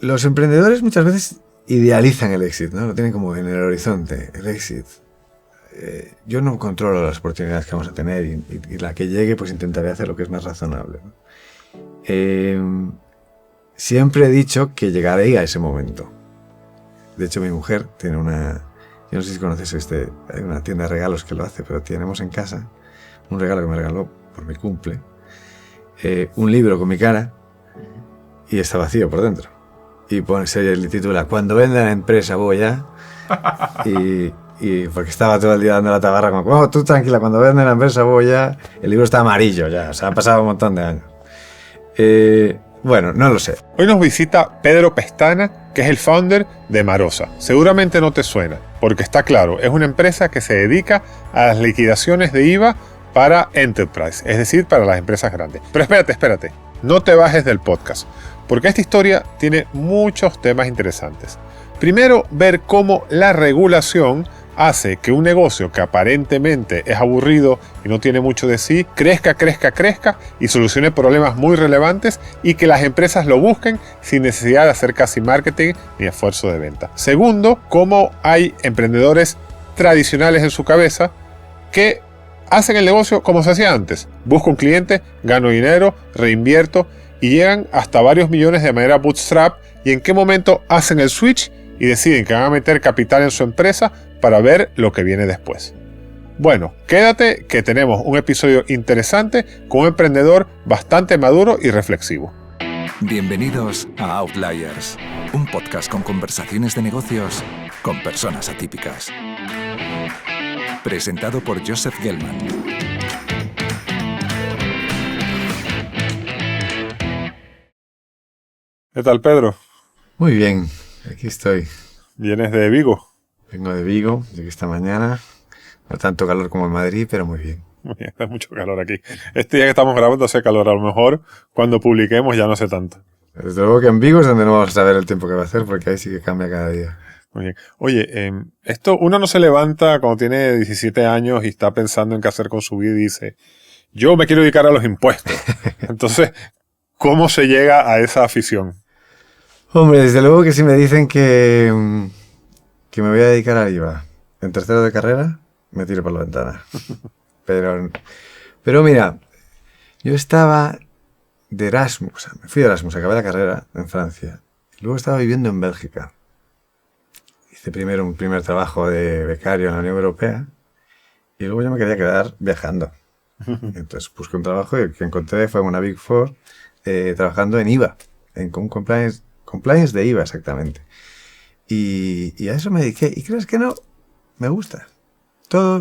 los emprendedores muchas veces idealizan el éxito, ¿no? Lo tienen como en el horizonte, el éxito. Yo no controlo las oportunidades que vamos a tener y la que llegue pues intentaré hacer lo que es más razonable, ¿no? Siempre he dicho que llegaré a ese momento. De hecho, mi mujer tiene yo no sé si conoces hay una tienda de regalos que lo hace, pero tenemos en casa un regalo que me regaló por mi cumple, un libro con mi cara y está vacío por dentro. Y se titula "Cuando venda la empresa voy a..." y porque estaba todo el día dando la tabarra como, "Oh, tú tranquila, cuando venda la empresa voy a..." El libro está amarillo ya, o sea, ha pasado un montón de años. Bueno, no lo sé. Hoy nos visita Pedro Pestana, que es el founder de Marosa. Seguramente no te suena, porque está claro, es una empresa que se dedica a las liquidaciones de IVA para Enterprise, es decir, para las empresas grandes. Pero espérate, no te bajes del podcast, porque esta historia tiene muchos temas interesantes. Primero, ver cómo la regulación hace que un negocio que aparentemente es aburrido y no tiene mucho de sí, crezca y solucione problemas muy relevantes y que las empresas lo busquen sin necesidad de hacer casi marketing ni esfuerzo de venta. Segundo, cómo hay emprendedores tradicionales en su cabeza que hacen el negocio como se hacía antes. Busco un cliente, gano dinero, reinvierto y llegan hasta varios millones de manera bootstrap, y en qué momento hacen el switch y deciden que van a meter capital en su empresa para ver lo que viene después. Bueno, quédate que tenemos un episodio interesante con un emprendedor bastante maduro y reflexivo. Bienvenidos a Outliers, un podcast con conversaciones de negocios con personas atípicas. Presentado por Joseph Gelman. ¿Qué tal, Pedro? Muy bien, aquí estoy. ¿Vienes de Vigo? Vengo de Vigo, llegué esta mañana. No tanto calor como en Madrid, pero muy bien. Muy bien, hace mucho calor aquí. Este día que estamos grabando hace calor. A lo mejor cuando publiquemos ya no hace tanto. Desde luego que en Vigo es donde no vamos a saber el tiempo que va a hacer, porque ahí sí que cambia cada día. Muy bien. Oye, esto uno no se levanta cuando tiene 17 años y está pensando en qué hacer con su vida y dice, yo me quiero dedicar a los impuestos. Entonces, ¿cómo se llega a esa afición? Hombre, desde luego que si me dicen que me voy a dedicar al IVA en tercero de carrera, me tiro por la ventana. Pero mira, yo estaba de Erasmus, o sea, me fui de Erasmus, acabé la carrera en Francia. Y luego estaba viviendo en Bélgica. Hice primero un primer trabajo de becario en la Unión Europea y luego yo me quería quedar viajando. Entonces busqué un trabajo y el que encontré fue una Big Four trabajando en IVA, en compliance de IVA exactamente. Y a eso me dediqué. ¿Y crees que no? Me gusta.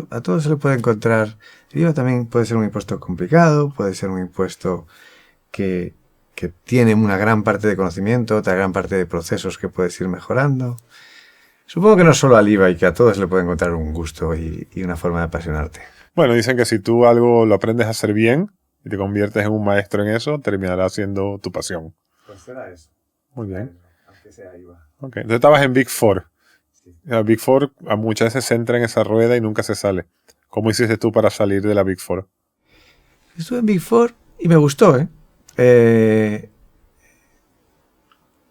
A todo se le puede encontrar. El IVA también puede ser un impuesto complicado, puede ser un impuesto que tiene una gran parte de conocimiento, otra gran parte de procesos que puedes ir mejorando. Supongo que no solo al IVA y que a todos le puede encontrar un gusto y una forma de apasionarte. Bueno, dicen que si tú algo lo aprendes a hacer bien y te conviertes en un maestro en eso, terminará siendo tu pasión. Pues será eso. Muy bien. Aunque sea IVA. Ok, entonces estabas en Big Four. Sí. La Big Four muchas veces se entra en esa rueda y nunca se sale. ¿Cómo hiciste tú para salir de la Big Four? Estuve en Big Four y me gustó,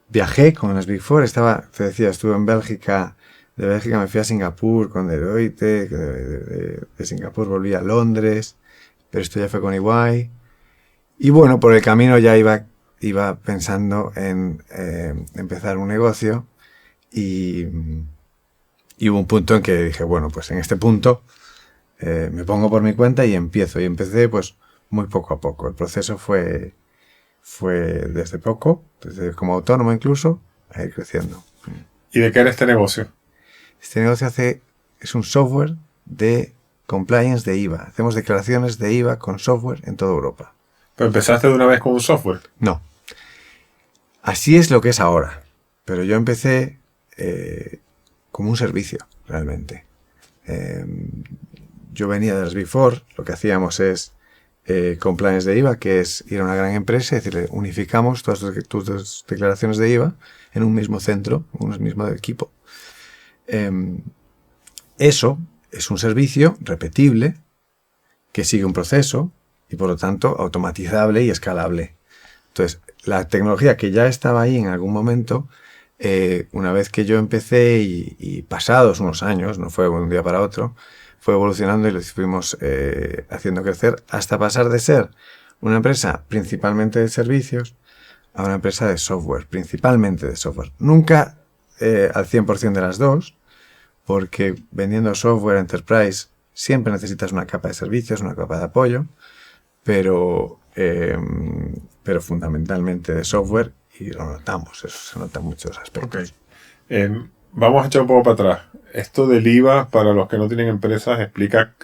viajé con las Big Four, te decía, estuve en Bélgica, de Bélgica me fui a Singapur con Deloitte, de Singapur volví a Londres, pero esto ya fue con EY. Y bueno, por el camino ya iba pensando en empezar un negocio y hubo un punto en que dije, bueno, pues en este punto me pongo por mi cuenta y empiezo. Y empecé pues muy poco a poco. El proceso fue desde poco, desde como autónomo incluso, a ir creciendo. ¿Y de qué era este negocio? Este negocio es un software de compliance de IVA. Hacemos declaraciones de IVA con software en toda Europa. ¿Pero empezaste de una vez con un software? No. Así es lo que es ahora. Pero yo empecé como un servicio, realmente. Yo venía de las Big Four, lo que hacíamos es compliance de IVA, que es ir a una gran empresa y decirle, unificamos todas tus declaraciones de IVA en un mismo centro, un mismo equipo. Eso es un servicio repetible que sigue un proceso y por lo tanto automatizable y escalable. Entonces, la tecnología que ya estaba ahí en algún momento, una vez que yo empecé y pasados unos años, no fue de un día para otro, fue evolucionando y lo fuimos haciendo crecer hasta pasar de ser una empresa principalmente de servicios a una empresa de software, principalmente de software. Nunca al 100% de las dos, porque vendiendo software enterprise siempre necesitas una capa de servicios, una capa de apoyo, pero fundamentalmente de software, y lo notamos, eso se nota en muchos aspectos. Okay. Vamos a echar un poco para atrás. Esto del IVA, para los que no tienen empresas, explica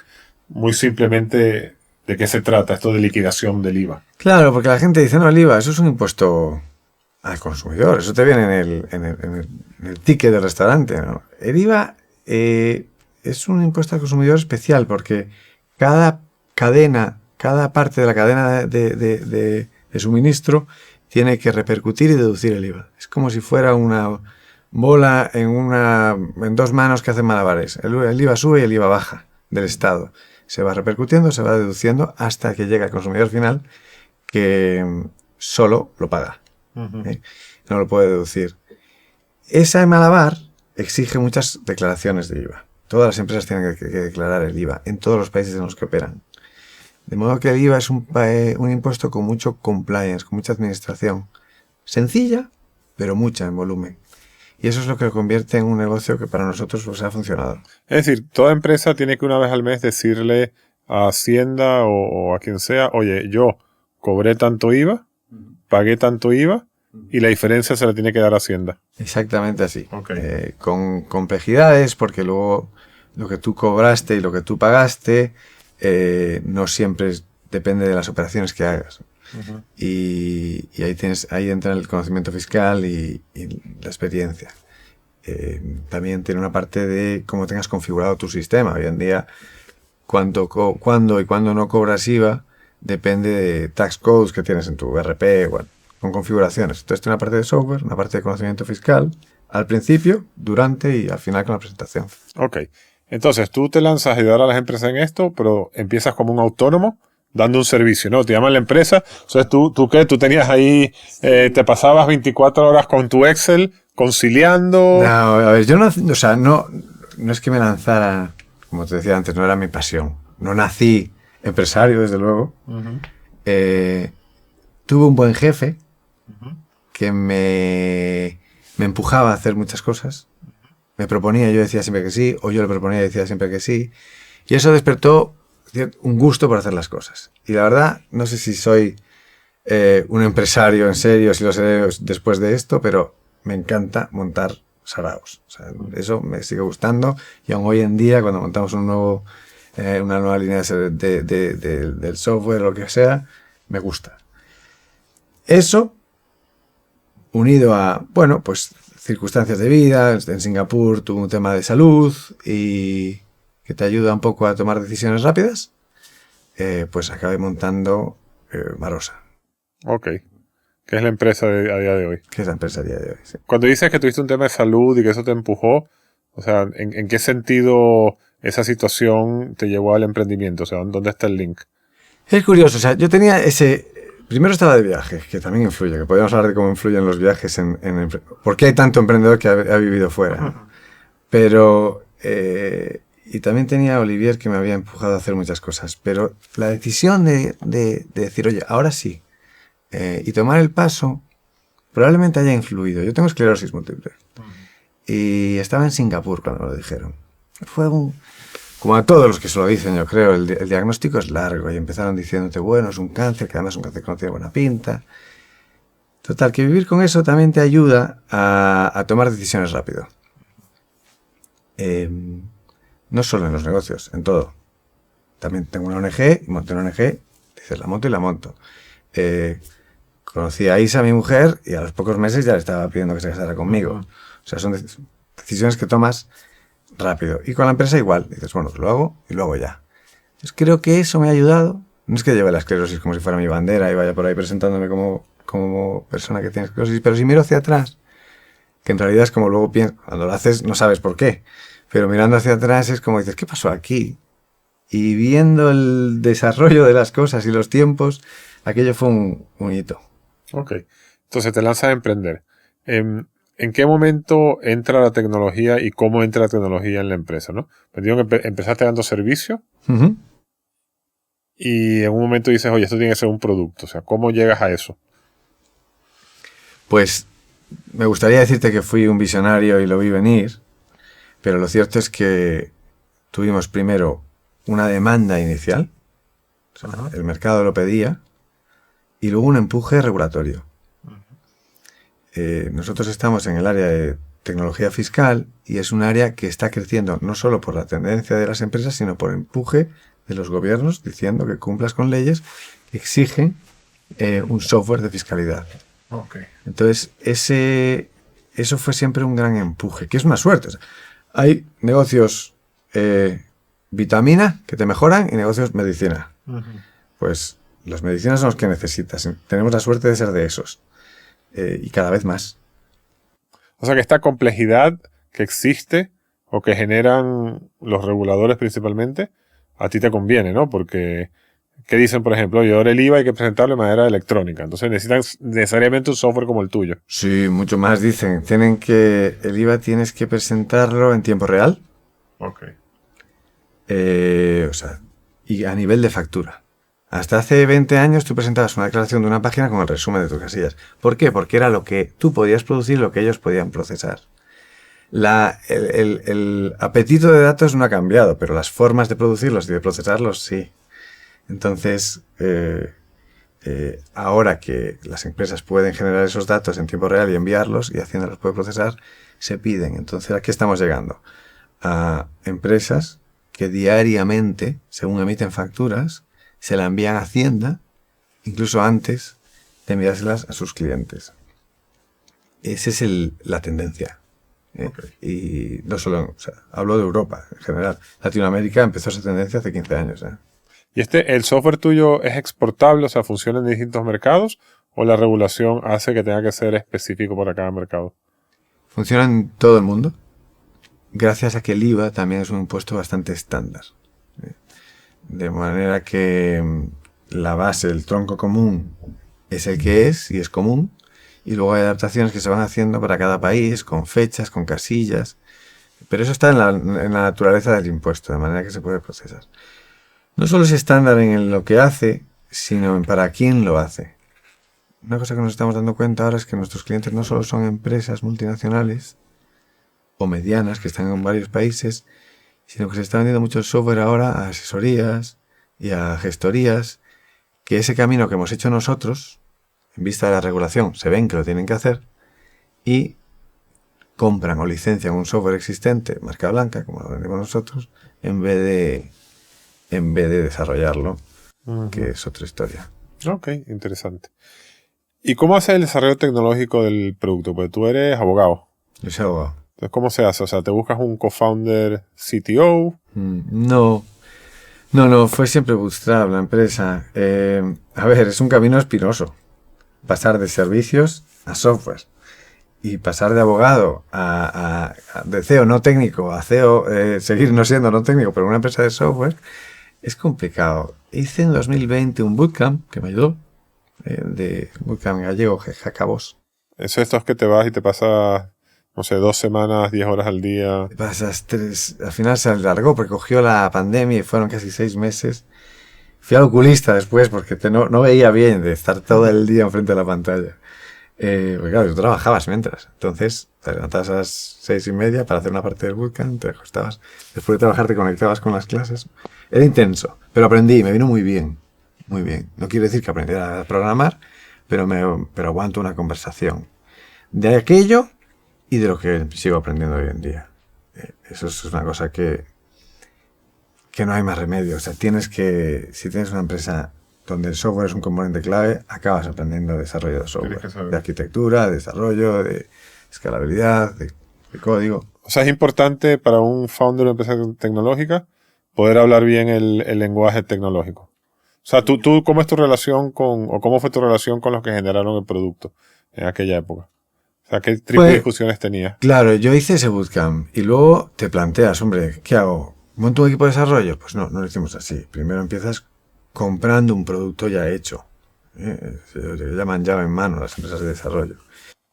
muy simplemente de qué se trata, esto de liquidación del IVA. Claro, porque la gente dice, no, el IVA, eso es un impuesto al consumidor, eso te viene en el ticket del restaurante, ¿no? El IVA es un impuesto al consumidor especial porque cada parte de la cadena de suministro tiene que repercutir y deducir el IVA. Es como si fuera una bola en dos manos que hacen malabares. El IVA sube y el IVA baja del Estado. Se va repercutiendo, se va deduciendo hasta que llega al consumidor final, que solo lo paga. No lo puede deducir. Esa malabar exige muchas declaraciones de IVA. Todas las empresas tienen que declarar el IVA en todos los países en los que operan. De modo que el IVA es un impuesto con mucho compliance, con mucha administración. Sencilla, pero mucha en volumen. Y eso es lo que lo convierte en un negocio que para nosotros pues ha funcionado. Es decir, toda empresa tiene que una vez al mes decirle a Hacienda o a quien sea, oye, yo cobré tanto IVA, pagué tanto IVA, y la diferencia se la tiene que dar a Hacienda. Exactamente así. Okay. Con complejidades, porque luego lo que tú cobraste y lo que tú pagaste no siempre depende de las operaciones que hagas. Y ahí entra el conocimiento fiscal y la experiencia. También tiene una parte de cómo tengas configurado tu sistema. Hoy en día, cuándo y cuándo no cobras IVA depende de tax codes que tienes en tu ERP, bueno, con configuraciones. Entonces tiene una parte de software, una parte de conocimiento fiscal, al principio, durante y al final con la presentación. Ok. Entonces tú te lanzas a ayudar a las empresas en esto, pero empiezas como un autónomo dando un servicio, ¿no? Te llaman la empresa. Entonces tú ¿qué? Tú tenías ahí, te pasabas 24 horas con tu Excel conciliando. No, a ver, yo no es que me lanzara, como te decía antes, no era mi pasión. No nací empresario, desde luego. Tuve un buen jefe que me empujaba a hacer muchas cosas. Me proponía, yo decía siempre que sí, o yo le proponía y decía siempre que sí. Y eso despertó un gusto por hacer las cosas. Y la verdad, no sé si soy un empresario en serio, si lo seré después de esto, pero me encanta montar saraos. O sea, eso me sigue gustando. Y aún hoy en día, cuando montamos una nueva línea del software o lo que sea, me gusta. Eso, unido a, bueno, pues circunstancias de vida. En Singapur tuve un tema de salud y que te ayuda un poco a tomar decisiones rápidas, pues acabé montando Marosa. Ok. ¿Qué es la empresa a día de hoy? ¿Qué es la empresa a día de hoy? Sí. Cuando dices que tuviste un tema de salud y que eso te empujó, o sea, ¿en qué sentido esa situación te llevó al emprendimiento? O sea, ¿dónde está el link? Es curioso, o sea, yo tenía ese... Primero estaba de viaje, que también influye, que podríamos hablar de cómo influyen los viajes ¿por qué hay tanto emprendedor que ha vivido fuera? Pero... y también tenía a Olivier, que me había empujado a hacer muchas cosas. Pero la decisión de decir, oye, ahora sí, y tomar el paso, probablemente haya influido. Yo tengo esclerosis múltiple. Y estaba en Singapur cuando me lo dijeron. Fue como a todos los que se lo dicen, yo creo, el diagnóstico es largo. Y empezaron diciéndote, bueno, es un cáncer, que además es un cáncer que no tiene buena pinta. Total, que vivir con eso también te ayuda a tomar decisiones rápido. No solo en los negocios, en todo. También tengo una ONG, y monté una ONG, dices, la monto y la monto. Conocí a Isa, mi mujer, y a los pocos meses ya le estaba pidiendo que se casara conmigo. O sea, son decisiones que tomas rápido. Y con la empresa igual. Dices, bueno, lo hago y lo hago ya. Entonces creo que eso me ha ayudado. No es que lleve la esclerosis como si fuera mi bandera y vaya por ahí presentándome como persona que tiene esclerosis, pero si miro hacia atrás, que en realidad es como luego pienso, cuando lo haces no sabes por qué. Pero mirando hacia atrás es como dices, ¿qué pasó aquí? Y viendo el desarrollo de las cosas y los tiempos, aquello fue un hito. Ok. Entonces te lanzas a emprender. ¿En qué momento entra la tecnología y cómo entra la tecnología en la empresa, ¿no? Pues digo que empezaste dando servicio Ujú. y en un momento dices, oye, esto tiene que ser un producto. O sea, ¿cómo llegas a eso? Pues me gustaría decirte que fui un visionario y lo vi venir, pero lo cierto es que tuvimos primero una demanda inicial, o sea, el mercado lo pedía, y luego un empuje regulatorio. Nosotros estamos en el área de tecnología fiscal y es un área que está creciendo no solo por la tendencia de las empresas, sino por empuje de los gobiernos diciendo que cumplas con leyes que exigen un software de fiscalidad. Ok. Entonces, eso fue siempre un gran empuje, que es una suerte. O sea, hay negocios vitamina que te mejoran y negocios medicina. Pues las medicinas son los que necesitas. Tenemos la suerte de ser de esos. Y cada vez más. O sea, que esta complejidad que existe o que generan los reguladores principalmente, a ti te conviene, ¿no? Porque, ¿qué dicen, por ejemplo? Oye, ahora el IVA hay que presentarlo de manera electrónica. Entonces necesitan necesariamente un software como el tuyo. Sí, mucho más dicen. El IVA tienes que presentarlo en tiempo real. Ok. O sea, y a nivel de factura. Hasta hace 20 años tú presentabas una declaración de una página con el resumen de tus casillas. ¿Por qué? Porque era lo que tú podías producir, lo que ellos podían procesar. El apetito de datos no ha cambiado, pero las formas de producirlos y de procesarlos sí. Entonces, ahora que las empresas pueden generar esos datos en tiempo real y enviarlos, y Hacienda los puede procesar, se piden. Entonces, ¿a qué estamos llegando? A empresas que diariamente, según emiten facturas, se la envían a Hacienda, incluso antes de enviárselas a sus clientes. Esa es la tendencia. Okay. Y no solo, o sea, hablo de Europa en general. Latinoamérica empezó esa tendencia hace 15 años. ¿Y el software tuyo es exportable, o sea, funciona en distintos mercados? ¿O la regulación hace que tenga que ser específico para cada mercado? Funciona en todo el mundo, gracias a que el IVA también es un impuesto bastante estándar. De manera que la base, el tronco común, es el que es y es común. Y luego hay adaptaciones que se van haciendo para cada país, con fechas, con casillas. Pero eso está en la naturaleza del impuesto, de manera que se puede procesar. No solo es estándar en lo que hace, sino en para quién lo hace. Una cosa que nos estamos dando cuenta ahora es que nuestros clientes no solo son empresas multinacionales o medianas que están en varios países, sino que se está vendiendo mucho el software ahora a asesorías y a gestorías, que ese camino que hemos hecho nosotros, en vista de la regulación, se ven que lo tienen que hacer y compran o licencian un software existente, marca blanca, como lo vendemos nosotros, en vez de desarrollarlo, que es otra historia. Ok, interesante. ¿Y cómo hace el desarrollo tecnológico del producto? Pues tú eres abogado. Yo soy abogado. Entonces, ¿cómo se hace? O sea, ¿te buscas un co-founder CTO? No, fue siempre bootstrap la empresa. A ver, es un camino espinoso. Pasar de servicios a software. Y pasar de abogado de CEO no técnico a CEO, seguir no siendo no técnico, pero una empresa de software, es complicado. Hice en 2020 un bootcamp que me ayudó, de bootcamp gallego, Jacabos. Eso es que te vas y te pasas, no sé, 2 semanas, 10 horas al día. Pasas 3, al final se alargó porque cogió la pandemia y fueron casi 6 meses. Fui al oculista después porque no veía bien de estar todo el día enfrente de la pantalla. Porque claro, tú trabajabas mientras. Entonces, te levantabas a las 6:30 para hacer una parte del bootcamp, te acostabas. Después de trabajar te conectabas con las clases. Era intenso, pero aprendí, me vino muy bien. Muy bien. No quiere decir que aprendiera a programar, pero aguanto una conversación de aquello y de lo que sigo aprendiendo hoy en día. Eso es una cosa que no hay más remedio. O sea, si tienes una empresa donde el software es un componente clave, acabas aprendiendo desarrollo de software, de arquitectura, de desarrollo, de escalabilidad, de código. O sea, es importante para un founder de una empresa tecnológica poder hablar bien el lenguaje tecnológico. O sea, tú ¿cómo es tu relación o cómo fue tu relación con los que generaron el producto en aquella época? O sea, ¿qué tipo de discusiones tenías? Claro, yo hice ese bootcamp y luego te planteas, hombre, ¿qué hago? ¿Monto un equipo de desarrollo? Pues no lo hicimos así. Primero empiezas comprando un producto ya hecho. Se llaman llave en mano las empresas de desarrollo.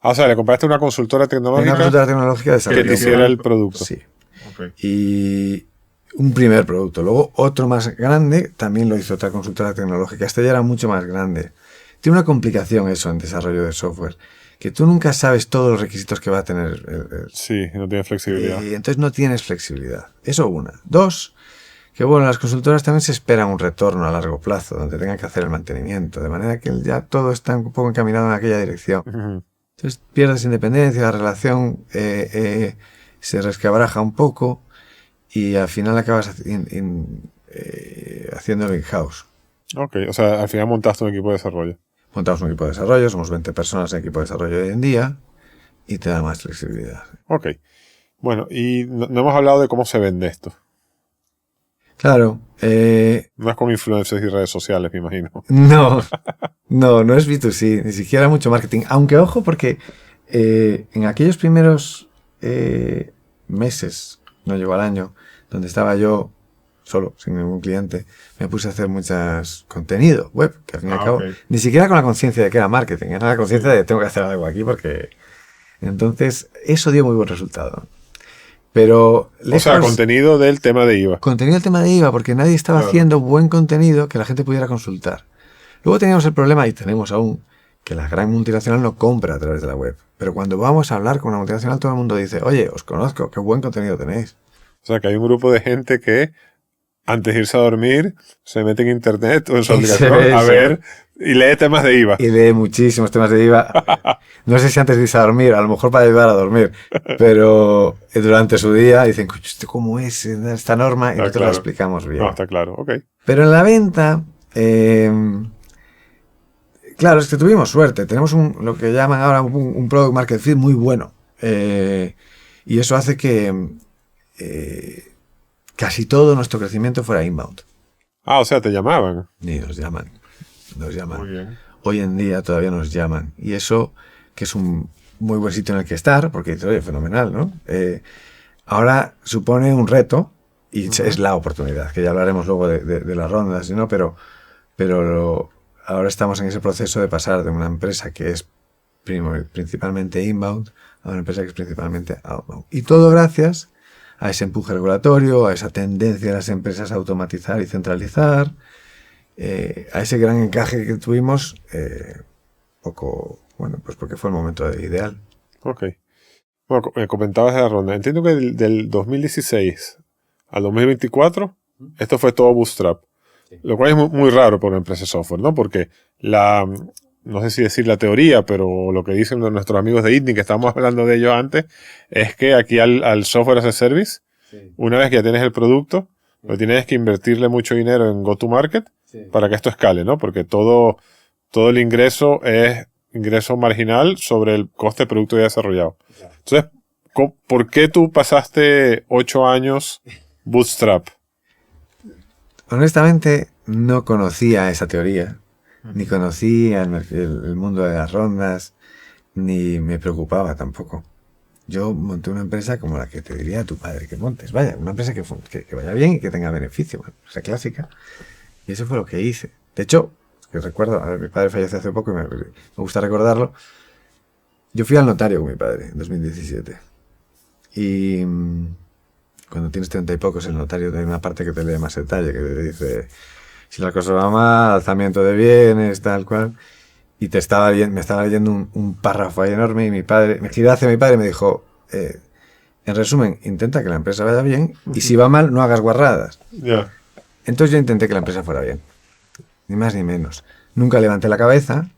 O sea, le compraste una consultora tecnológica, Una consultora tecnológica de desarrollo. que te hiciera el producto. Sí. Okay. Y un primer producto. Luego otro más grande también lo hizo otra consultora tecnológica. Este ya era mucho más grande. Tiene una complicación eso en desarrollo de software, que tú nunca sabes todos los requisitos que va a tener. Sí, no tiene flexibilidad. Y entonces no tienes flexibilidad. Eso una. Dos, que bueno, las consultoras también se esperan un retorno a largo plazo, donde tengan que hacer el mantenimiento, de manera que ya todo está un poco encaminado en aquella dirección. Uh-huh. Entonces pierdes independencia, la relación se resquebraja un poco y al final acabas haciéndolo in-house. Ok, o sea, al final montaste un equipo de desarrollo. Montamos un equipo de desarrollo, somos 20 personas en equipo de desarrollo hoy en día y te da más flexibilidad. Ok. Bueno, y no hemos hablado de cómo se vende esto. Claro. No es con influencers y redes sociales, me imagino. No es B2C, ni siquiera mucho marketing. Aunque ojo, porque en aquellos primeros meses, no llegó al año, donde estaba yo solo, sin ningún cliente, me puse a hacer muchos contenido web, que al fin y al cabo, ni siquiera con la conciencia de que era marketing, era la conciencia de tengo que hacer algo aquí porque... Entonces, eso dio muy buen resultado. Pero lejos, o sea, contenido del tema de IVA. Contenido del tema de IVA, porque nadie estaba haciendo buen contenido que la gente pudiera consultar. Luego teníamos el problema, y tenemos aún, que la gran multinacional no compra a través de la web. Pero cuando vamos a hablar con una multinacional, todo el mundo dice, oye, os conozco, qué buen contenido tenéis. O sea, que hay un grupo de gente que antes de irse a dormir se mete en internet o en su aplicación a ver y lee temas de IVA. Y lee muchísimos temas de IVA. No sé si antes de irse a dormir, a lo mejor para ayudar a dormir, pero durante su día dicen, ¿cómo es esta norma? Y nosotros la explicamos bien. No, está claro, ok. Pero en la venta, claro, es que tuvimos suerte. Tenemos lo que llaman ahora un product market fit muy bueno. Y eso hace que casi todo nuestro crecimiento fuera inbound. O sea, te llamaban. Ni nos llaman. Muy bien. Hoy en día todavía nos llaman. Y eso, que es un muy buen sitio en el que estar, porque dices, oye, fenomenal, ¿no? Ahora supone un reto y es la oportunidad, que ya hablaremos luego de las rondas, ¿no? Pero ahora estamos en ese proceso de pasar de una empresa que es principalmente inbound a una empresa que es principalmente outbound. Y todo gracias a ese empuje regulatorio, a esa tendencia de las empresas a automatizar y centralizar, a ese gran encaje que tuvimos, pues porque fue el momento ideal. Ok. Bueno, me comentabas de la ronda. Entiendo que del 2016 al 2024, esto fue todo bootstrap. Sí. Lo cual es muy, muy raro por una empresa de software, ¿no? Porque no sé si decir la teoría, pero lo que dicen nuestros amigos de ITNI, que estábamos hablando de ello antes, es que aquí al software as a service, una vez que ya tienes el producto, lo tienes que invertirle mucho dinero en go-to-market para que esto escale, ¿no? Porque todo el ingreso es ingreso marginal sobre el coste del producto ya desarrollado. Entonces, ¿por qué tú pasaste 8 años bootstrap? Honestamente, no conocía esa teoría, ni conocía el mundo de las rondas, ni me preocupaba tampoco. Yo monté una empresa como la que te diría a tu padre que montes. Vaya, una empresa que vaya bien y que tenga beneficio. Bueno, esa clásica. Y eso fue lo que hice. De hecho, que recuerdo, mi padre falleció hace poco y me gusta recordarlo. Yo fui al notario con mi padre en 2017. Y cuando tienes 30 y pocos, el notario tiene una parte que te lee más detalle, que te dice si la cosa va mal, alzamiento de bienes, tal cual. Y me estaba leyendo un párrafo ahí enorme y mi padre, me giré hacia mi padre y me dijo, en resumen, intenta que la empresa vaya bien y si va mal, no hagas guarradas. Yeah. Entonces yo intenté que la empresa fuera bien. Ni más ni menos. Nunca levanté la cabeza.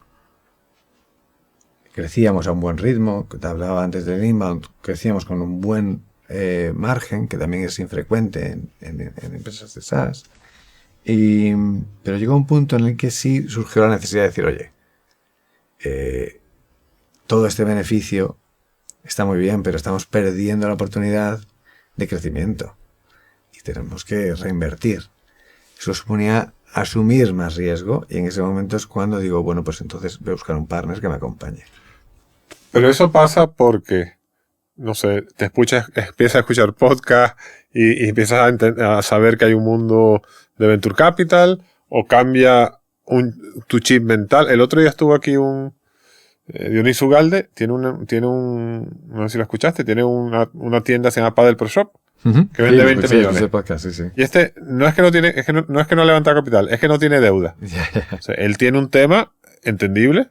Crecíamos a un buen ritmo. Te hablaba antes del inbound. Crecíamos con un buen margen, que también es infrecuente en empresas de SaaS. Pero llegó un punto en el que sí surgió la necesidad de decir, oye, todo este beneficio está muy bien, pero estamos perdiendo la oportunidad de crecimiento. Y tenemos que reinvertir. Eso suponía asumir más riesgo y en ese momento es cuando digo, bueno, pues entonces voy a buscar un partner que me acompañe. Pero eso pasa porque, no sé, empiezas a escuchar podcast y empiezas a saber que hay un mundo de Venture Capital o cambia tu chip mental. El otro día estuvo aquí Dionisio Ugalde, no sé si lo escuchaste, tiene una tienda que se llama Padel Pro Shop, que vende 20 millones. Podcast, sí. Y no es que no tiene, no es que no levanta capital, es que no tiene deuda. O sea, él tiene un tema entendible,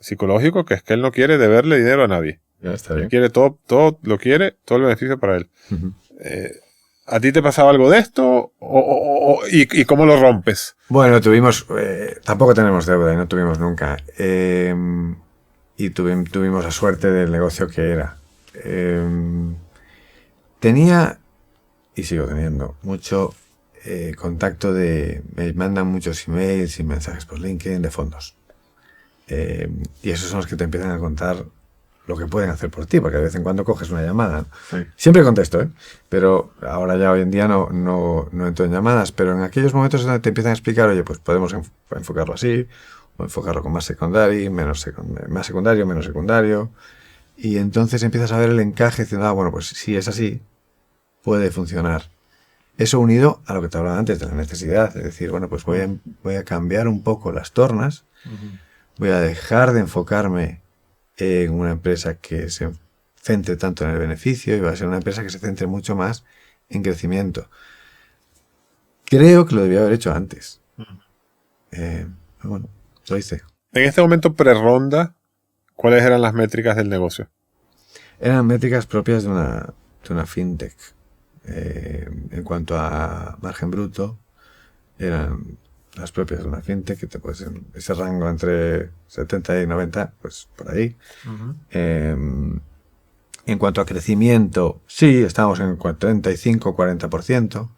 psicológico, que es que él no quiere deberle dinero a nadie. Ya está bien. Él quiere todo el beneficio para él. ¿A ti te pasaba algo de esto? ¿Y cómo lo rompes? Bueno, tampoco tenemos deuda y no tuvimos nunca. Y tuvimos la suerte del negocio que era. Tenía, y sigo teniendo, mucho contacto me mandan muchos emails y mensajes por LinkedIn de fondos. Y esos son los que te empiezan a contar lo que pueden hacer por ti, porque de vez en cuando coges una llamada. Sí. Siempre contesto, pero ahora ya hoy en día no entro en llamadas, pero en aquellos momentos donde te empiezan a explicar, oye, pues podemos enfocarlo así, o enfocarlo con más secundario, menos secundario, y entonces empiezas a ver el encaje diciendo, bueno, pues si es así, puede funcionar. Eso unido a lo que te hablaba antes de la necesidad, es decir, bueno, pues voy a cambiar un poco las tornas, voy a dejar de enfocarme en una empresa que se centre tanto en el beneficio y va a ser una empresa que se centre mucho más en crecimiento. Creo que lo debía haber hecho antes. Bueno, lo hice. En este momento pre-ronda, ¿cuáles eran las métricas del negocio? Eran métricas propias de una fintech. En cuanto a margen bruto, eran las propias de una fintech, que te puedes ese rango entre 70 y 90, pues por ahí. En cuanto a crecimiento, sí, estábamos en 35-40%.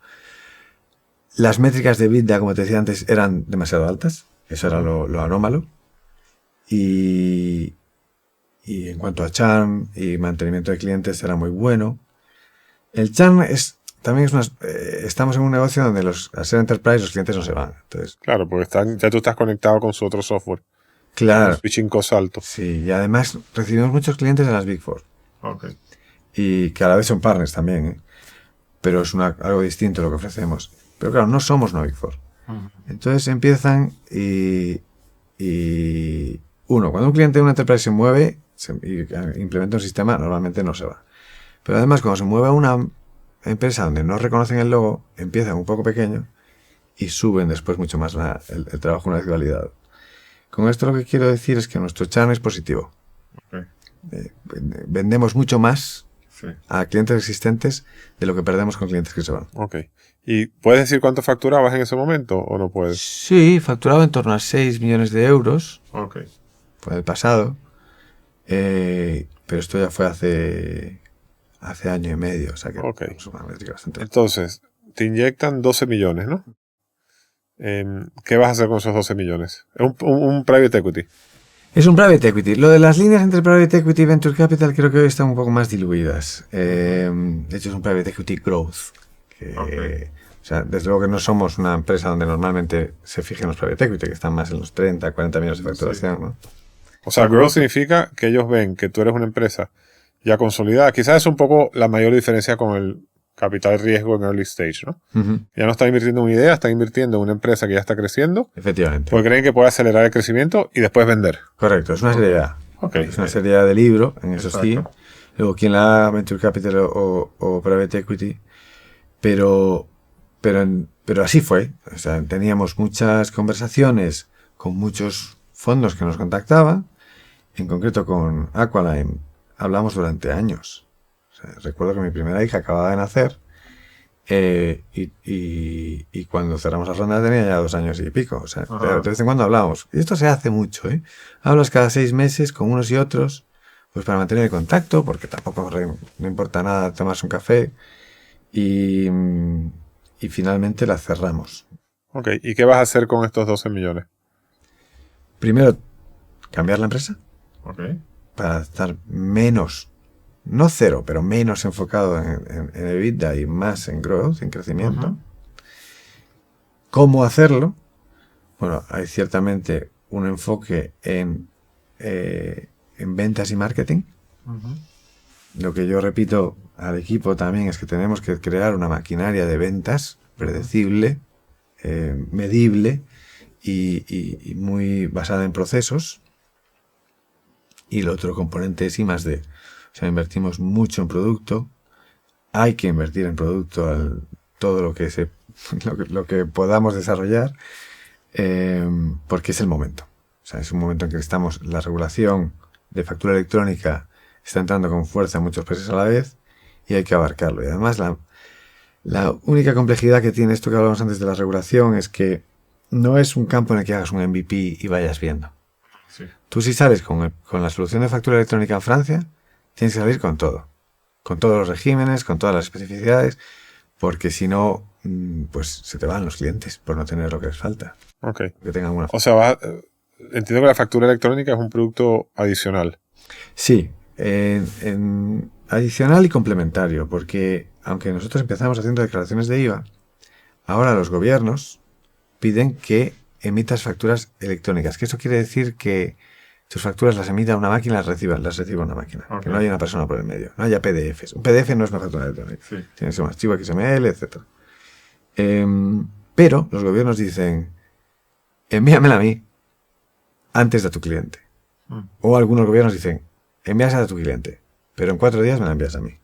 Las métricas de EBITDA, como te decía antes, eran demasiado altas. Eso era lo anómalo. Y en cuanto a churn y mantenimiento de clientes, era muy bueno. El churn estamos en un negocio donde al ser enterprise los clientes no se van. Entonces, claro, porque ya tú estás conectado con su otro software. Claro. Un switching cost alto. Sí, y además recibimos muchos clientes de las Big Four. Okay. Y que a la vez son partners también, pero es algo distinto lo que ofrecemos. Pero claro, no somos una Big Four. Entonces empiezan cuando un cliente de una enterprise se mueve y implementa un sistema, normalmente no se va. Pero además, cuando se mueve a una empresa donde no reconocen el logo, empiezan un poco pequeño y suben después mucho más el trabajo una vez validado. Con esto lo que quiero decir es que nuestro churn es positivo. Okay. Vendemos mucho más a clientes existentes de lo que perdemos con clientes que se van. Ok. ¿Y puedes decir cuánto facturabas en ese momento o no puedes? Sí, facturaba en torno a 6 millones de euros. Ok. Fue en el pasado. Pero esto ya fue hace año y medio. O sea que es una métrica bastante. Entonces, te inyectan 12 millones, ¿no? ¿Qué vas a hacer con esos 12 millones? Es un private equity. Es un private equity. Lo de las líneas entre private equity y venture capital creo que hoy están un poco más diluidas. De hecho, es un private equity growth. O sea, desde luego que no somos una empresa donde normalmente se fijen los private equity, que están más en los 30, 40 millones de facturación, ¿no? O sea, growth significa que ellos ven que tú eres una empresa ya consolidada. Quizás es un poco la mayor diferencia con el capital riesgo en early stage, ¿no? Ya no están invirtiendo en una idea, están invirtiendo en una empresa que ya está creciendo. Efectivamente. Porque creen que puede acelerar el crecimiento y después vender. Correcto, es una serie A. Es una serie A de libro, en eso sí. Luego, quien la haga, venture capital o private equity. Pero así fue. O sea, teníamos muchas conversaciones con muchos fondos que nos contactaban. En concreto con Aqualine hablamos durante años. O sea, recuerdo que mi primera hija acababa de nacer y cuando cerramos la ronda tenía ya 2 años y pico. O sea, de vez en cuando hablábamos. Y esto se hace mucho, ¿eh? Hablas cada 6 meses con unos y otros, pues para mantener el contacto, porque tampoco no importa nada tomarse un café. Y finalmente la cerramos. Ok, ¿y qué vas a hacer con estos 12 millones? Primero, cambiar la empresa. Ok. Para estar menos, no cero, pero menos enfocado en EBITDA y más en growth, en crecimiento. ¿Cómo hacerlo? Bueno, hay ciertamente un enfoque en ventas y marketing. Lo que yo repito al equipo también es que tenemos que crear una maquinaria de ventas predecible, medible y muy basada en procesos. Y el otro componente es I+D. O sea, invertimos mucho en producto. Hay que invertir en producto todo lo que podamos desarrollar, porque es el momento. O sea, es un momento en que la regulación de factura electrónica está entrando con fuerza en muchos países a la vez y hay que abarcarlo. Y además la única complejidad que tiene esto que hablábamos antes de la regulación es que no es un campo en el que hagas un MVP y vayas viendo. Sí. Tú si sales con la solución de factura electrónica en Francia, tienes que salir con todo. Con todos los regímenes, con todas las especificidades, porque si no, pues se te van los clientes por no tener lo que les falta. Ok. Que tengan una... O sea, entiendo que la factura electrónica es un producto adicional. Sí, adicional y complementario, porque aunque nosotros empezamos haciendo declaraciones de IVA, ahora los gobiernos piden que emitas facturas electrónicas, que eso quiere decir que tus facturas las emita una máquina, las reciba una máquina, okay. Que no haya una persona por el medio, no haya PDFs. Un PDF no es una factura electrónica, sí. Tiene que ser un archivo XML, etc. Pero los gobiernos dicen, envíamela a mí antes de tu cliente. O algunos gobiernos dicen, envíasela a tu cliente, pero en 4 días me la envías a mí.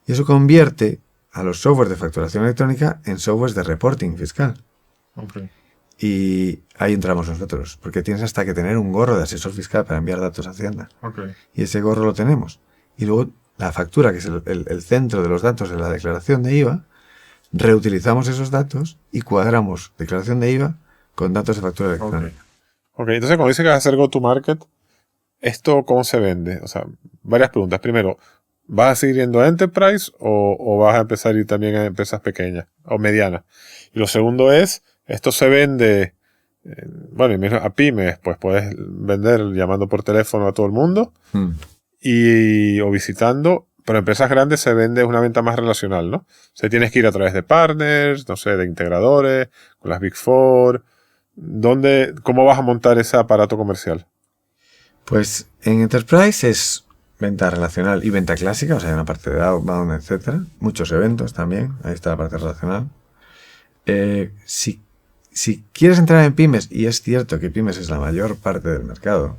Y eso convierte a los softwares de facturación electrónica en softwares de reporting fiscal. Okay. Y ahí entramos nosotros, porque tienes hasta que tener un gorro de asesor fiscal para enviar datos a Hacienda. Okay. Y ese gorro lo tenemos. Y luego la factura, que es el centro de los datos de la declaración de IVA, reutilizamos esos datos y cuadramos declaración de IVA con datos de factura electrónica. Ok, entonces cuando dice que vas a hacer go-to-market, ¿esto cómo se vende? O sea, varias preguntas. Primero, ¿vas a seguir yendo a Enterprise o vas a empezar a ir también a empresas pequeñas o medianas? Y lo segundo es, ¿esto se vende, a pymes? Pues puedes vender llamando por teléfono a todo el mundo o visitando, pero en empresas grandes se vende una venta más relacional, ¿no? O sea, tienes que ir a través de partners, no sé, de integradores, con las Big Four. ¿Cómo vas a montar ese aparato comercial? Pues en Enterprise es venta relacional y venta clásica, o sea, hay una parte de outbound, etcétera. Muchos eventos también, ahí está la parte relacional. Si quieres entrar en pymes, y es cierto que pymes es la mayor parte del mercado,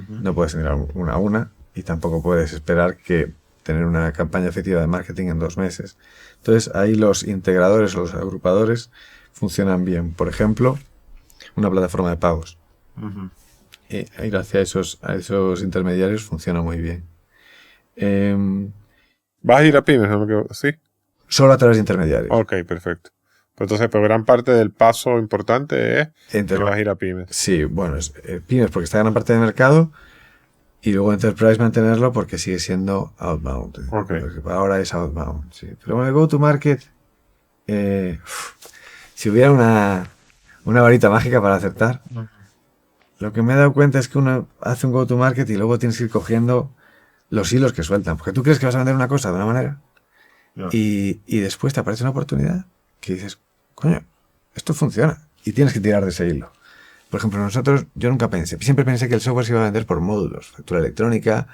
no puedes entrar una a una y tampoco puedes esperar que tener una campaña efectiva de marketing en 2 meses. Entonces ahí los integradores o los agrupadores funcionan bien. Por ejemplo, una plataforma de pagos. Ir hacia esos intermediarios funciona muy bien. ¿Vas a ir a pymes? ¿Sí? Solo a través de intermediarios. Ok, perfecto. Pero gran parte del paso importante es que vas a ir a pymes. Sí, bueno, pymes porque está en gran parte del mercado y luego Enterprise mantenerlo porque sigue siendo outbound. Okay. Ahora es outbound, sí. Pero bueno, el go-to-market, si hubiera una varita mágica para acertar, lo que me he dado cuenta es que uno hace un go-to-market y luego tienes que ir cogiendo los hilos que sueltan. Porque tú crees que vas a vender una cosa de una manera y después te aparece una oportunidad que dices, coño, esto funciona. Y tienes que tirar de ese hilo. Por ejemplo, siempre pensé que el software se iba a vender por módulos. Factura electrónica,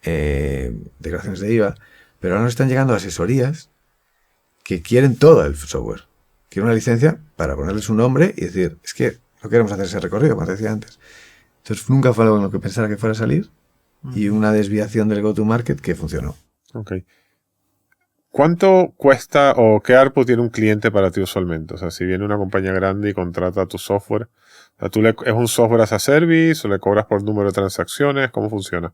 declaraciones de IVA. Pero ahora nos están llegando asesorías que quieren todo el software. Quieren una licencia para ponerle su nombre y decir, es que no queremos hacer ese recorrido, como te decía antes. Entonces nunca fue algo en lo que pensara que fuera a salir y una desviación del go-to-market que funcionó. Ok. ¿Cuánto cuesta o qué ARPU tiene un cliente para ti usualmente? O sea, si viene una compañía grande y contrata tu software, o sea, ¿es un software as a service o le cobras por número de transacciones? ¿Cómo funciona?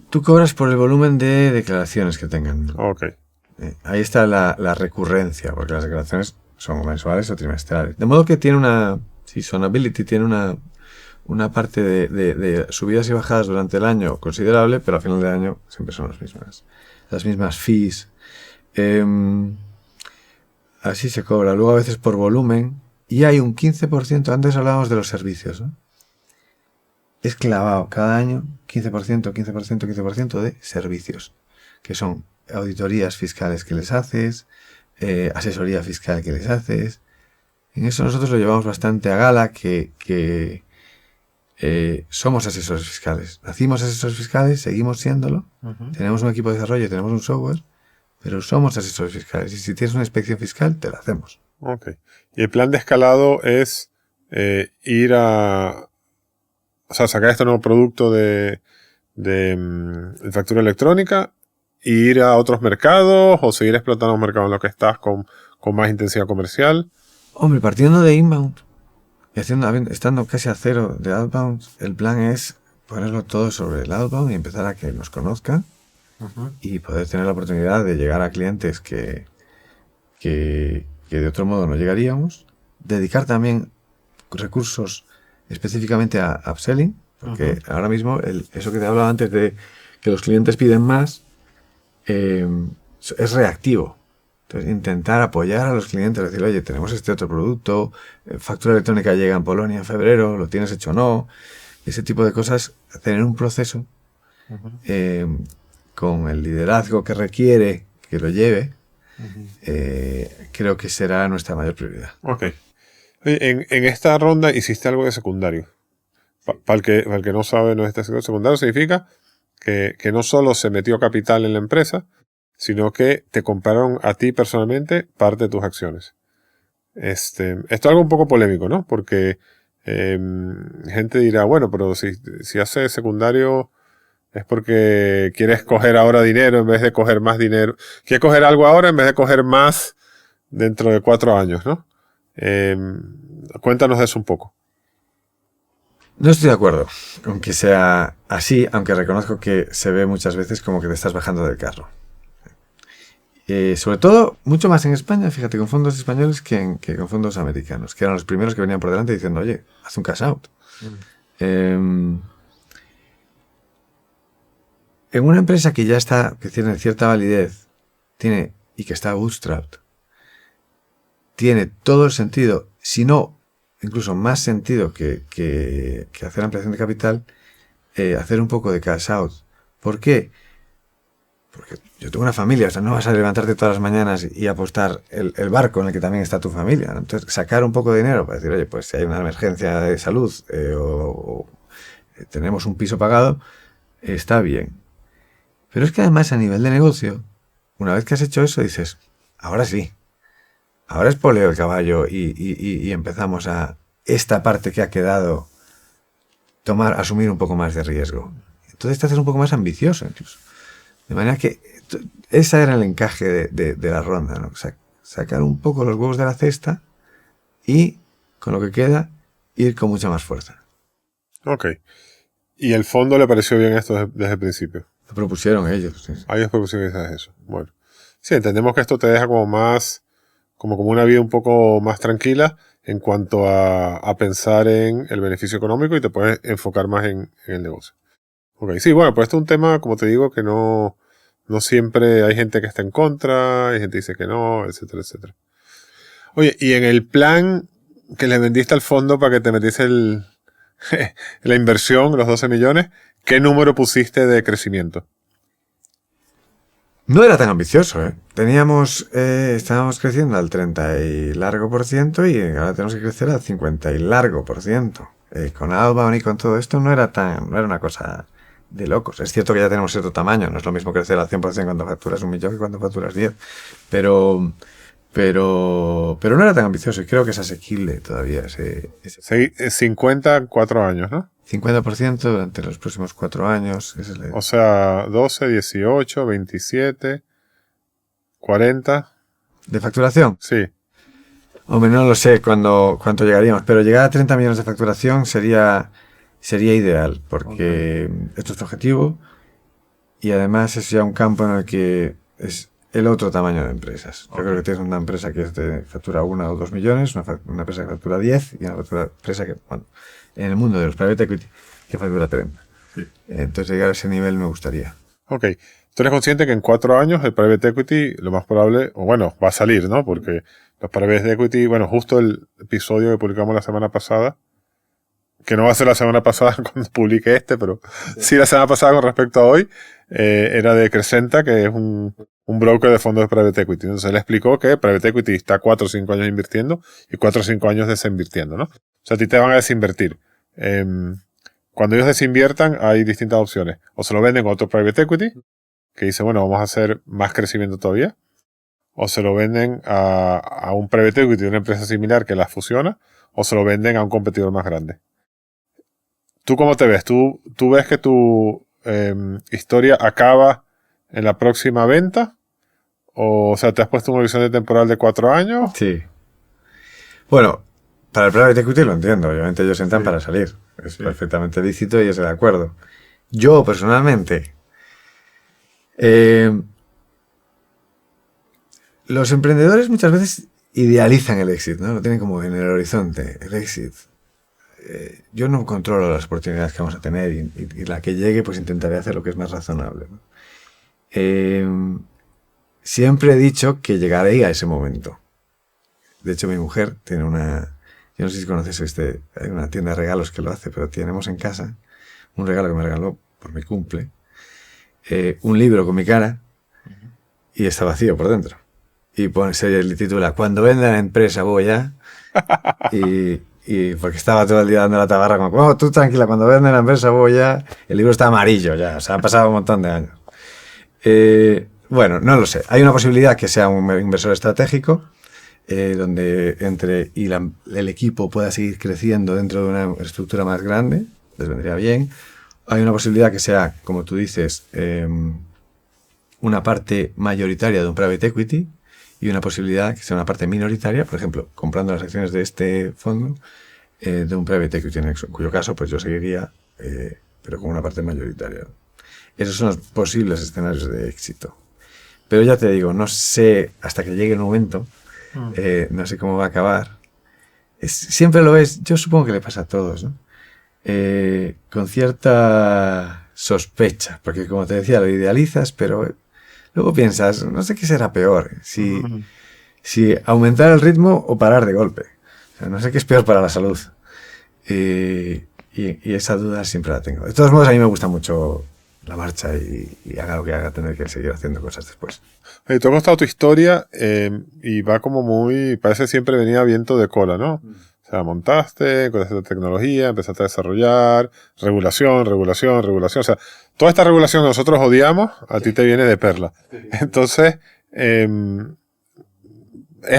Tú cobras por el volumen de declaraciones que tengan. Ok. Ahí está la recurrencia, porque las declaraciones son mensuales o trimestrales. De modo que tiene Sonability tiene una parte de subidas y bajadas durante el año considerable, pero al final del año siempre son las mismas fees. Así se cobra. Luego a veces por volumen. Y hay un 15%, antes hablábamos de los servicios, ¿no? Es clavado cada año 15% de servicios, que son auditorías fiscales que les haces, asesoría fiscal que les haces. En eso nosotros lo llevamos bastante a gala, que somos asesores fiscales. Nacimos asesores fiscales, seguimos siéndolo. Tenemos un equipo de desarrollo, tenemos un software, pero somos asesores fiscales. Y si tienes una inspección fiscal, te la hacemos. Ok. Y el plan de escalado es ir a... O sea, sacar este nuevo producto de factura electrónica e ir a otros mercados o seguir explotando los mercados en los que estás con más intensidad comercial. Hombre, partiendo de inbound y estando casi a cero de outbound, el plan es ponerlo todo sobre el outbound y empezar a que nos conozcan y poder tener la oportunidad de llegar a clientes que de otro modo no llegaríamos. Dedicar también recursos específicamente a upselling, porque ahora mismo eso que te hablaba antes de que los clientes piden más, es reactivo. Entonces, intentar apoyar a los clientes, decir, oye, tenemos este otro producto, factura electrónica llega en Polonia en febrero, ¿lo tienes hecho o no? Ese tipo de cosas, tener un proceso con el liderazgo que requiere que lo lleve, creo que será nuestra mayor prioridad. Ok. En esta ronda hiciste algo de secundario. Para el que no sabe, no es secundario significa que no solo se metió capital en la empresa, sino que te compraron a ti personalmente parte de tus acciones. Esto es algo un poco polémico, ¿no? Porque gente dirá, bueno, pero si haces secundario es porque quieres coger ahora dinero en vez de coger más dinero. Quieres coger algo ahora en vez de coger más dentro de 4 años, ¿no? Cuéntanos de eso un poco. No estoy de acuerdo con que sea así, aunque reconozco que se ve muchas veces como que te estás bajando del carro. Sobre todo, mucho más en España, fíjate, con fondos españoles que con fondos americanos, que eran los primeros que venían por delante diciendo, oye, haz un cash out. En una empresa que ya está, que tiene cierta validez, y que está bootstrapped, tiene todo el sentido, si no, incluso más sentido que hacer ampliación de capital, hacer un poco de cash out. ¿Por qué? Porque yo tengo una familia, o sea, no vas a levantarte todas las mañanas y apostar el barco en el que también está tu familia, ¿no? Entonces, sacar un poco de dinero para decir, oye, pues si hay una emergencia de salud o tenemos un piso pagado, está bien. Pero es que además a nivel de negocio, una vez que has hecho eso, dices, ahora sí, ahora es poleo el caballo y empezamos a esta parte que ha quedado asumir un poco más de riesgo. Entonces te haces un poco más ambicioso incluso. De manera que ese era el encaje de la ronda, ¿no? Sacar un poco los huevos de la cesta y, con lo que queda, ir con mucha más fuerza. Ok. ¿Y el fondo le pareció bien esto desde el principio? Lo propusieron ellos. Sí. Ellos propusieron eso. Bueno. Sí, entendemos que esto te deja como más, como una vida un poco más tranquila en cuanto a pensar en el beneficio económico y te puedes enfocar más en el negocio. Ok, sí, bueno, pues esto es un tema, como te digo, que no siempre hay gente que está en contra, hay gente que dice que no, etcétera, etcétera. Oye, y en el plan que le vendiste al fondo para que te metiese la inversión, los 12 millones, ¿qué número pusiste de crecimiento? No era tan ambicioso, ¿eh? Estábamos creciendo al 30 y largo por ciento y ahora tenemos que crecer al 50 y largo por ciento. Con outbound y con todo esto no era una cosa de locos. Es cierto que ya tenemos cierto tamaño, no es lo mismo crecer al 100% cuando facturas 1 millón que cuando facturas 10, pero no era tan ambicioso y creo que es asequible todavía ese 50 en 4 años, ¿no? 50% durante los próximos 4 años. O sea, 12, 18, 27, 40. ¿De facturación? Sí. Hombre, no lo sé cuánto llegaríamos, pero llegar a 30 millones de facturación sería ideal, porque esto es tu objetivo y además es ya un campo en el que es el otro tamaño de empresas. Yo creo que tienes una empresa que factura 1 o 2 millones, una empresa que factura 10 y una empresa que, bueno, en el mundo de los private equity, que factura 30. Sí. Entonces llegar a ese nivel me gustaría. Ok. ¿Tú eres consciente que en 4 años el private equity, lo más probable, o bueno, va a salir, ¿no? Porque los private equity, bueno, justo el episodio que publicamos la semana pasada, que no va a ser la semana pasada cuando publique pero sí la semana pasada con respecto a hoy, era de Crescenta, que es un broker de fondos de private equity. Entonces él explicó que private equity está 4 o 5 años invirtiendo y 4 o 5 años desinvirtiendo, ¿no? O sea, a ti te van a desinvertir. Cuando ellos desinviertan hay distintas opciones. O se lo venden a otro private equity, que dice, bueno, vamos a hacer más crecimiento todavía. o se lo venden a un private equity de una empresa similar que las fusiona, o se lo venden a un competidor más grande. ¿Tú cómo te ves? ¿Tú ves que tu historia acaba en la próxima venta? O sea, ¿te has puesto un horizonte temporal de 4 años? Sí. Bueno, para el private equity lo entiendo. Obviamente ellos entran Sí. para salir. Es perfectamente lícito y estoy de acuerdo. Yo, personalmente, los emprendedores muchas veces idealizan el éxito, ¿no? Lo tienen como en el horizonte, el éxito. Yo no controlo las oportunidades que vamos a tener y la que llegue, pues intentaré hacer lo que es más razonable, ¿no? Siempre he dicho que llegaré a ese momento. De hecho, mi mujer tiene yo no sé si conoces hay una tienda de regalos que lo hace, pero tenemos en casa un regalo que me regaló por mi cumple, un libro con mi cara y está vacío por dentro. Y se titula "Cuando venda la empresa voy a..." y porque estaba todo el día dando la tabarra como, "Oh, tú tranquila, cuando venda la empresa voy a..." El libro está amarillo ya, o sea, han pasado un montón de años. Bueno, no lo sé. Hay una posibilidad que sea un inversor estratégico, donde entre y el equipo pueda seguir creciendo dentro de una estructura más grande, les vendría bien. Hay una posibilidad que sea, como tú dices, una parte mayoritaria de un private equity y una posibilidad que sea una parte minoritaria, por ejemplo, comprando las acciones de este fondo, de un private equity, en cuyo caso pues yo seguiría, pero con una parte mayoritaria. Esos son los posibles escenarios de éxito. Pero ya te digo, no sé, hasta que llegue el momento, no sé cómo va a acabar. Siempre lo es, yo supongo que le pasa a todos, ¿no? Con cierta sospecha, porque como te decía, lo idealizas, pero luego piensas, no sé qué será peor, si aumentar el ritmo o parar de golpe. O sea, no sé qué es peor para la salud. Y esa duda siempre la tengo. De todos modos, a mí me gusta mucho la marcha y haga lo que haga, tener que seguir haciendo cosas después. Tú has contado tu historia y va como muy... Parece siempre venía viento de cola, ¿no? O sea, montaste, conociste tecnología, empezaste a desarrollar, regulación. O sea, toda esta regulación que nosotros odiamos, a ti te viene de perla. Entonces, ¿es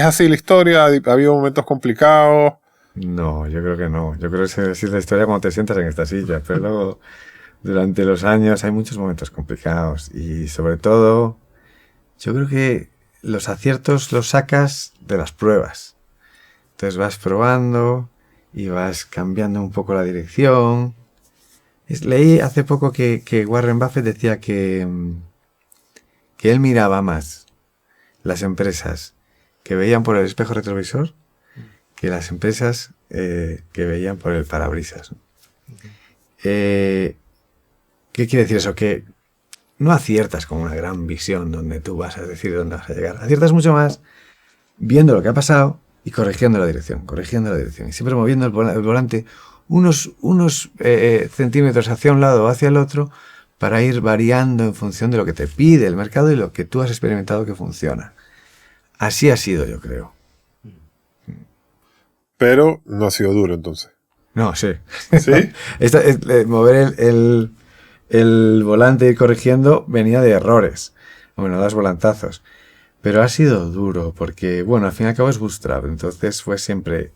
así la historia? ¿Ha habido momentos complicados? No, yo creo que no. Yo creo que es la historia cuando te sientas en esta silla, pero luego, durante los años, hay muchos momentos complicados y sobre todo, yo creo que los aciertos los sacas de las pruebas. Entonces vas probando y vas cambiando un poco la dirección. Leí hace poco que Warren Buffett decía que él miraba más las empresas que veían por el espejo retrovisor que las empresas que veían por el parabrisas. ¿Qué quiere decir eso? Que no aciertas con una gran visión donde tú vas a decir dónde vas a llegar. Aciertas mucho más viendo lo que ha pasado y corrigiendo la dirección. Y siempre moviendo el volante unos centímetros hacia un lado o hacia el otro para ir variando en función de lo que te pide el mercado y lo que tú has experimentado que funciona. Así ha sido, yo creo. Pero no ha sido duro, entonces. No, sí. ¿Sí? Mover el volante y ir corrigiendo venía de errores. Bueno, das volantazos. Pero ha sido duro porque, bueno, al fin y al cabo es bootstrap. Entonces fue siempre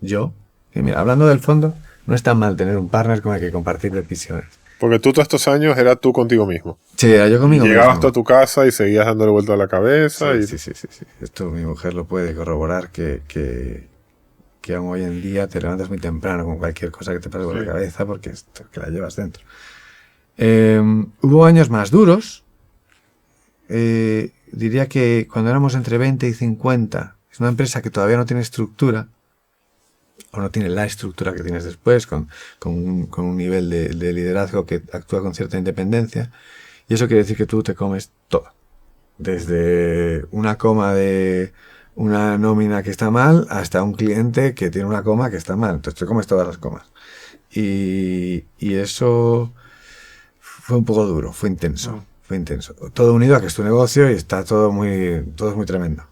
yo. Y mira, hablando del fondo, no es tan mal tener un partner con el que compartir decisiones. Porque tú todos estos años eras tú contigo mismo. Sí, era yo conmigo mismo. Llegabas tú a tu casa y seguías dándole vuelta a la cabeza. Sí. Esto mi mujer lo puede corroborar, que aún hoy en día te levantas muy temprano con cualquier cosa que te pase por la cabeza porque que la llevas dentro. Hubo años más duros. Diría que cuando éramos entre 20 y 50, es una empresa que todavía no tiene estructura, o no tiene la estructura que tienes después, con un nivel de liderazgo que actúa con cierta independencia, y eso quiere decir que tú te comes todo. Desde una coma de una nómina que está mal hasta un cliente que tiene una coma que está mal. Entonces te comes todas las comas. Y eso fue un poco duro, fue intenso. Todo unido a que es tu negocio y está todo es muy tremendo.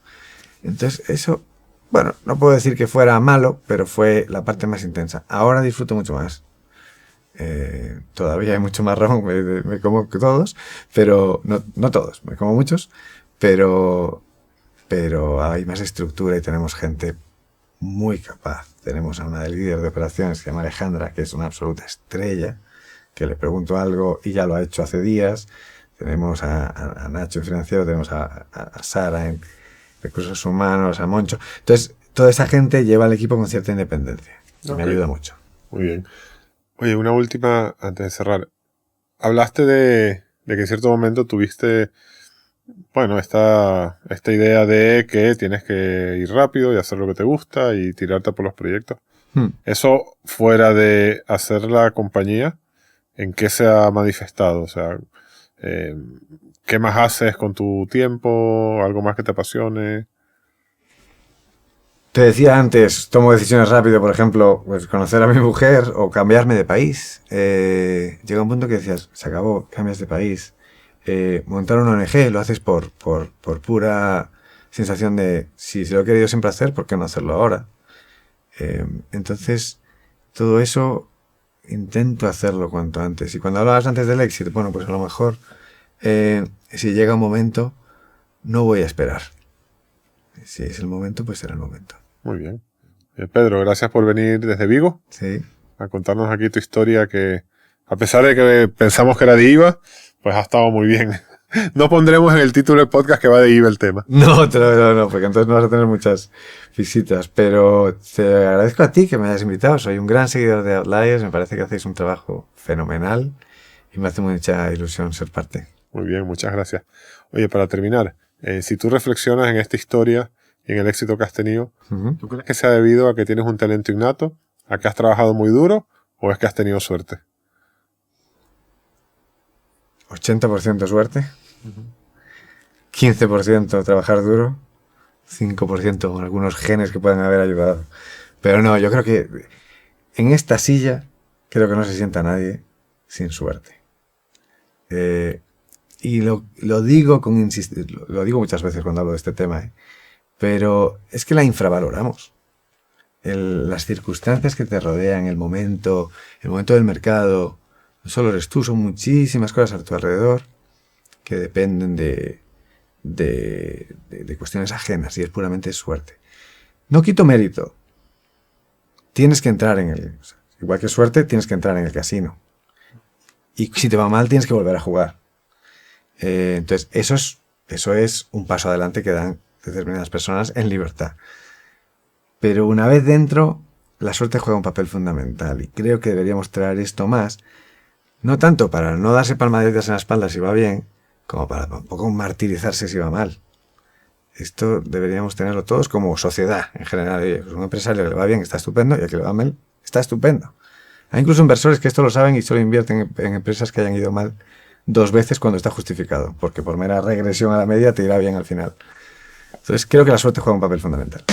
Entonces eso, bueno, no puedo decir que fuera malo, pero fue la parte más intensa. Ahora disfruto mucho más. Todavía hay mucho marrón, me como todos, pero no todos, me como muchos, pero pero hay más estructura y tenemos gente muy capaz. Tenemos a una líder de operaciones que se llama Alejandra, que es una absoluta estrella, que le pregunto algo y ya lo ha hecho hace días. Tenemos a Nacho en financiero, tenemos a Sara en recursos humanos, a Moncho. Entonces, toda esa gente lleva al equipo con cierta independencia. Okay. Me ayuda mucho. Muy bien. Oye, una última antes de cerrar. Hablaste de que en cierto momento tuviste, bueno, esta idea de que tienes que ir rápido y hacer lo que te gusta y tirarte por los proyectos. Eso, fuera de hacer la compañía, ¿en qué se ha manifestado? O sea, ¿qué más haces con tu tiempo? ¿Algo más que te apasione? Te decía antes, tomo decisiones rápido, por ejemplo, pues conocer a mi mujer o cambiarme de país. Llega un punto que decías, se acabó, cambias de país. Montar una ONG lo haces por pura sensación de, si se lo he querido siempre hacer, ¿por qué no hacerlo ahora? Entonces, todo eso intento hacerlo cuanto antes. Y cuando hablabas antes del éxito, bueno, pues a lo mejor, si llega un momento, no voy a esperar. Si es el momento, pues será el momento. Muy bien. Pedro, gracias por venir desde Vigo. Sí. A contarnos aquí tu historia que, a pesar de que pensamos que era de IVA, pues ha estado muy bien. No pondremos en el título del podcast que va de IVA el tema. No, porque entonces no vas a tener muchas visitas. Pero te agradezco a ti que me hayas invitado. Soy un gran seguidor de Outliers. Me parece que hacéis un trabajo fenomenal y me hace mucha ilusión ser parte. Muy bien, muchas gracias. Oye, para terminar, si tú reflexionas en esta historia y en el éxito que has tenido, ¿tú crees que se ha debido a que tienes un talento innato, a que has trabajado muy duro o es que has tenido suerte? 80% suerte, 15% trabajar duro, 5% con algunos genes que pueden haber ayudado. Pero no, yo creo que en esta silla creo que no se sienta nadie sin suerte. Y lo digo con insistir, lo digo muchas veces cuando hablo de este tema, pero es que la infravaloramos. Las circunstancias que te rodean, el momento del mercado, no solo eres tú, son muchísimas cosas a tu alrededor que dependen de cuestiones ajenas y es puramente suerte. No quito mérito. Tienes que entrar igual que suerte, tienes que entrar en el casino. Y si te va mal, tienes que volver a jugar. Entonces, eso es un paso adelante que dan determinadas personas en libertad. Pero una vez dentro, la suerte juega un papel fundamental y creo que deberíamos traer esto más, no tanto para no darse palmaditas en la espalda si va bien, como para tampoco martirizarse si va mal. Esto deberíamos tenerlo todos como sociedad en general. Un empresario que le va bien está estupendo y al que le va mal está estupendo. Hay incluso inversores que esto lo saben y solo invierten en empresas que hayan ido mal 2 veces cuando está justificado, porque por mera regresión a la media te irá bien al final. Entonces creo que la suerte juega un papel fundamental.